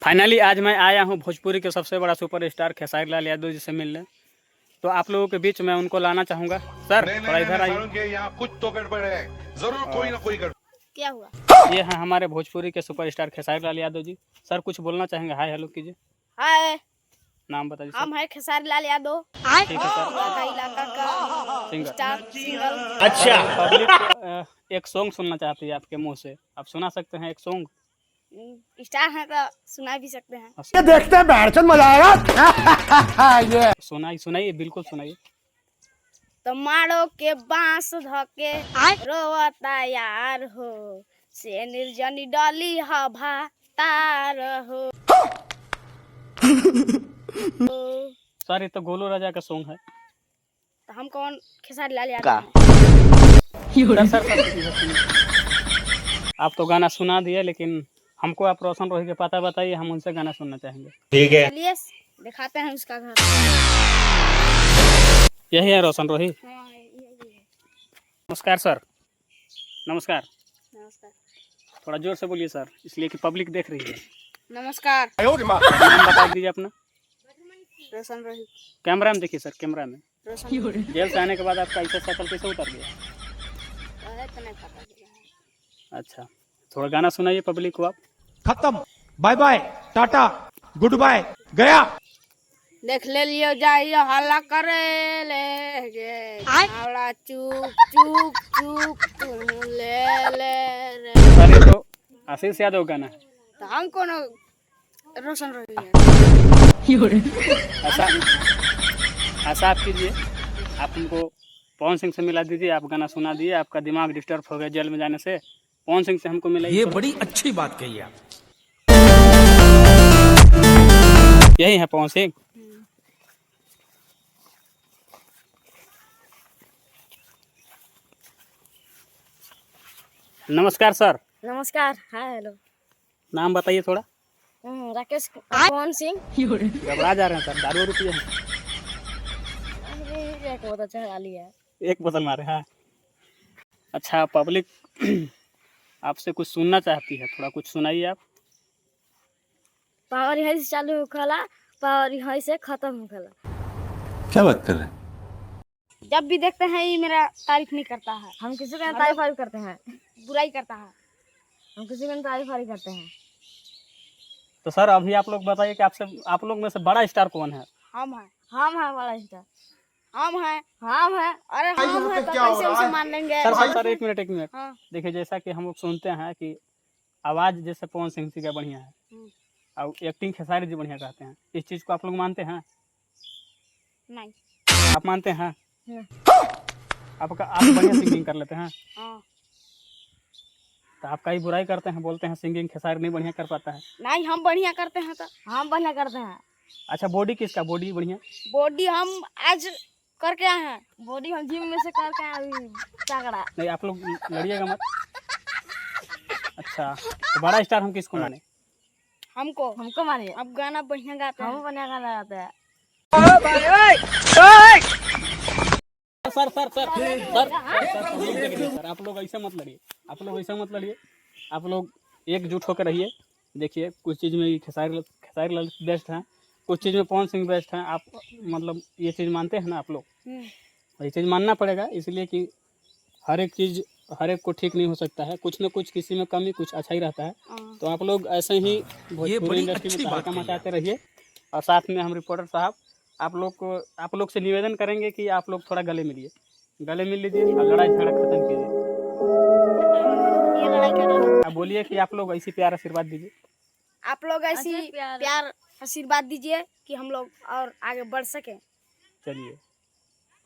Finally आज मैं आया हूँ भोजपुरी के सबसे बड़ा सुपरस्टार खेसारी लाल यादव जी से मिलने। तो आप लोगों के बीच में उनको लाना चाहूँगा। सर थोड़ा इधर आइए। यहाँ कुछ तो गड़बड़ है, जरूर कोई ना कोई गड़बड़। क्या हुआ? ये हैं हमारे भोजपुरी के सुपरस्टार खेसारी लाल यादव जी। सर कुछ बोलना चाहेंगे? हाय हेलो कीजिए। हाय, नाम बता दीजिए। हम है खेसारी लाल यादव, ठीक है सर। का इलाका का सिंगर। Star singer. अच्छा पब्लिक एक सॉन्ग सुनना चाहती है आपके मुंह से, आप सुना सकते हैं एक सॉन्ग? स्टार है तो सुना भी सकते हैं। ये देखते हैं बैठचंद मजा आएगा। ये सुनाइए सुनाइए, बिल्कुल सुनाइए। तो मारो के बांस धके रोवता यार हो, से निर्जनी डली हभा तार हो। सर ये तो गोलू राजा का सॉन्ग है। तो हम कौन? खेसारी लाल यादव हैं। सर आप तो गाना सुना दिए, लेकिन हमको आप रोशन रोही के पता बताइए, हम उनसे गाना सुनना चाहेंगे। ठीक है। चलिए दिखाते हैं उसका घर। यही है रोशन रोही। हाँ, यही है। नमस्कार सर। नमस्कार। नमस्कार। थोड़ा जोर से बोलिए सर, इसलिए कि पब्लिक देख रही है। नमस्कार। नाम बता दीजिए अपना। रोशन रोही। कैमरा में देखिए सर, कैमरा में। रोशन जेल से आने के बाद आपका ऐसा शक्ल कैसे उतर गया? तो नहीं पता चला। अच्छा थोड़ा गाना सुनाइए पब्लिक को आप। खत्म, bye bye, tata, good bye, गया। देख ले लियो जाइयो हल्ला करे ले गे आवड़ा चुप चुप चुप तू ले रे। सर ये तो आशीष यादव गाना है। तो हम कौन? रोशन रोही है। ऐसा ऐसा आप कीजिए, आप उनको पवन सिंह से मिला दीजिए। आप गाना सुना दिए, आपका दिमाग डिस्टर्ब हो गया जेल में जाने से। पवन सिंह से हमको मिला। ये बड़ी अच्छी बात कही आप। यही है पवन सिंह। नमस्कार सर। नमस्कार। Hi hello. नाम बताइए थोड़ा। राकेश पवन सिंह। घबरा जा रहे हैं सर, दारू रुपये हैं। एक बहुत अच्छा गाली है। एक बोतल मारे। हाँ अच्छा पब्लिक आपसे कुछ सुनना चाहती है, थोड़ा कुछ सुनाइए आप। पावर यहीं से चालू होखला, पावर यहीं से खत्म होखला। क्या बात कर रहे हैं? जब भी देखते हैं ये मेरा तारीफ नहीं करता है। हम किसी का तारीफ करते हैं, बुराई करता है। हम किसी का तारीफ करते हैं। तो सर अभी आप लोग बताइए कि आप लोग में से बड़ा स्टार कौन है? हम हैं बड़ा स्टार। हम हैं। अरे हम हैं तो कैसे उसे मान लेंगे? सर एक मिनट। हाँ। देखिए जैसा कि हम लोग सुनते हैं कि आवाज़ जैसे पवन सिंह जी का बढ़िया है और एक्टिंग खेसारी जी बढ़िया करते हैं, इस चीज़ को आप लोग मानते हैं? नहीं। आप मानते हैं? आप बढ़िया सिंगिंग कर लेते हैं? हाँ। तो आप कहीं बुराई करते हैं, बोलते हैं सिंगिंग खेसारी नहीं बढ़िया कर पाता है। नहीं, हम बढ़िया करते हैं। तो हम बढ़िया करते हैं। अच्छा बॉडी किसका? बॉडी बढ़िया। बॉडी हम आज करके आए हैं। बॉडी हम जिम में से करके आए अभी तगड़ा। नहीं आप लोग लड़िएगा मत। अच्छा तो बड़ा स्टार हम किसको माने? हमको मानिए। अब गाना बढ़िया गाते हैं। हम बढ़िया गाना गाते हैं। सर आप लोग ऐसे मत लड़िए। आप लोग एकजुट होकर रहिए। देखिए कुछ चीज़ में खेसारी लाल बेस्ट हैं, कुछ चीज़ में पवन सिंह बेस्ट हैं। आप मतलब ये चीज़ मानते हैं ना आप लोग? ये चीज़ मानना पड़ेगा, इसलिए कि हर एक चीज़ हर एक को ठीक नहीं हो सकता है। कुछ न कुछ किसी में कमी, कुछ अच्छा ही रहता है। तो आप लोग ऐसे ही भोजपुरी इंडस्ट्री में तहलका मचाते रहिए। और साथ में हम रिपोर्टर साहब आप लोग से निवेदन करेंगे कि आप लोग थोड़ा गले मिल लीजिए और लड़ाई झगड़ा खत्म कीजिए। ये लड़ाई कर। आप बोलिए कि आप लोग ऐसी प्यार आशीर्वाद दीजिए। आप लोग ऐसी प्यार आशीर्वाद दीजिए कि हम लोग और आगे बढ़ सके। चलिए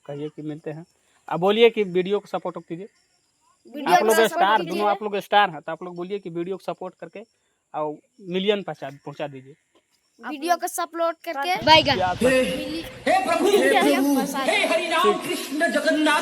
कहिए कि मिलते हैं। आप बोलिए कि वीडियो को सपोर्ट कीजिए। आप लोग स्टार, दोनों आप लोग स्टार हैं, तो आप लोग बोलिए कि वीडियो को सपोर्ट करके और मिलियन पहुंचा दीजिए। वीडियो को सपोर्ट करके क्या- हे प्रभु, हे हरि राम कृष्ण जगन्नाथ।